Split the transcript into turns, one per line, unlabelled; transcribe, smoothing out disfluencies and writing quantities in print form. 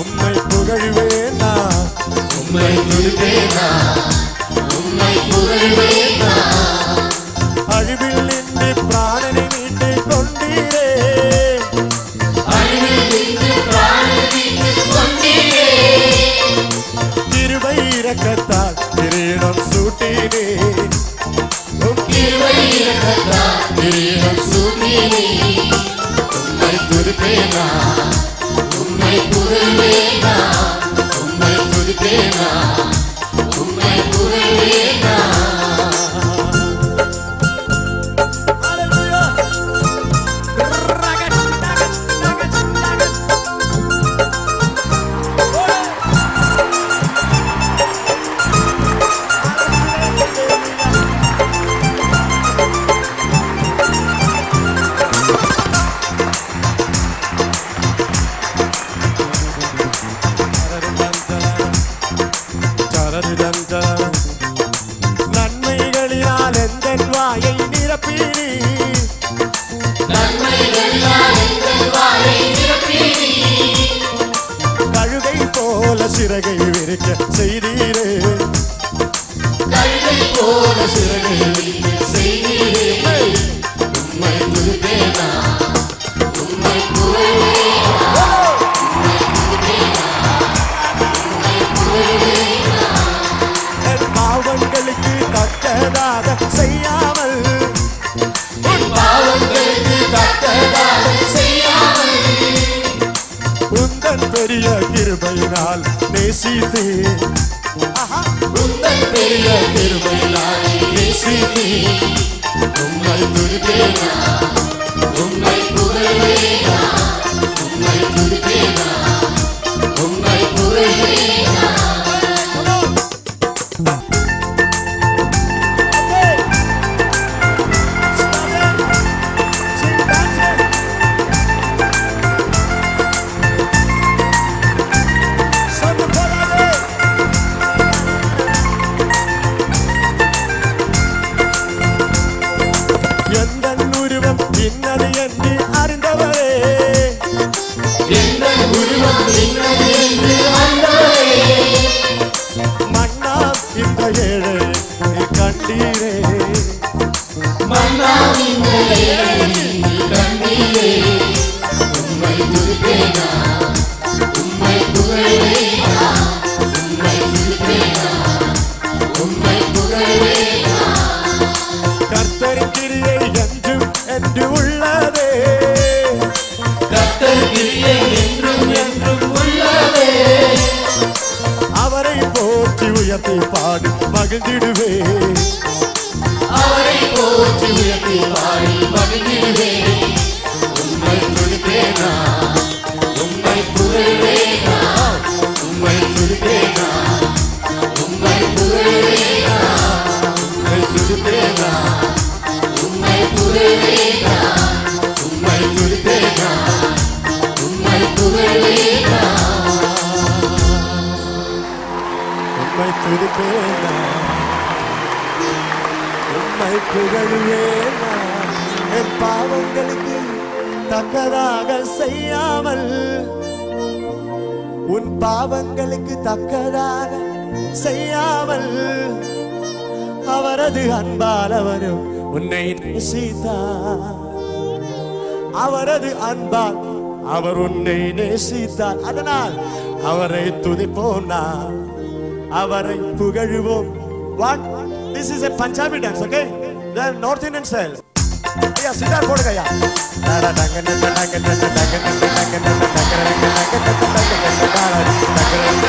உம்மை புகழ்வேனா உம்மை துதிப்பேனா உம்மை புகழ்வேனா அழிவில் நின்று பிராணனை மீட்டு கொண்டீரே அழிவில் நின்று பிராணனை மீட்டு கொண்டீரே கிருபை இரக்கத்தால் கிரீடம் சூட்டினே கிருபை இரக்கத்தால் கிரீடம் சூட்டினே உம்மை துதிப்பேனா உம்மை புகழ்வேனா உம்மை துதிப்பேனா உம்மை புகழ்வேனா நன்மைகளினால் எந்தன் வாயை நிரப்பினி கழுகை போல சிறகை விரிக்க செய்தீரே கழுகை போல சிறகை விரிக்க செய்தீரே உம்மை துதிப்பேனா உம்மை புகழ்வேனா பாவங்களுக்கு தக்கதாக செய்யாமல் பாவங்களுக்கு தக்கதாக செய்யாமல் உந்தன் பெரிய கிருபையினால் நேசித்தே உந்தன் பெரிய கிருபையினால் நேசித்தே உம்மை துதிப்பேனா உம்மை புகழ்வேனா உம்மை துதிப்பேனா உம்மை புகழ்வேனா இன்னது என்று அறிந்தவரே எந்தன் உருவம் இன்னது என்று அறிந்தவரே மன்னா இந்த ஏழை நீ கண்டீரே மன்னா இந்த ஏழை நீ கண்டீரே உம்மை துதிப்பேனா உம்மை புகழ்வேனா உம்மை துதிப்பேனா உம்மை புகழ்வேனா கர்த்தரின் கிரியை என்றும் என்று உள்ளதே கர்த்தர் கிரியை என்றும் என்றும் உள்ளதே அவரை போற்றி உயர்த்தி பாடி மகிழ்ந்திடுவே அவரை போற்றி உயர்த்தி பாடி மகிழ்ந்திடுவே உம்மை துதிப்பேனா உம்மை புகழ்வேனா உம்மை துதிப்பேனா உம்மை புகழ்வேனா உம்மை துதிப்பேனா உம்மை புகழ்வேனா உம்மை துதிப்பேனா உம்மை புகழ்வேனா உம்மை துதிப்பேனா உம்மை புகழ்வேனா என் பாவங்களுக்கு தக்கதாக செய்யாமல் உன் பாவங்களுக்கு தக்கதாக செய்யாமல் அவரது அன்பால் அவரும் உன்னை நேசித்தார் அவரது அன்பால் அவர் உன்னை நேசித்தார் அதனால் அவரை துதிப்போம் நாம் அவரை புகழுவோம் what this is a Punjabi dance okay the North Indian style ஐயா சித்தார் போடுங்க ஐயா டங்க டங்க டங்க டங்க டங்க டங்க டங்க டங்க டங்க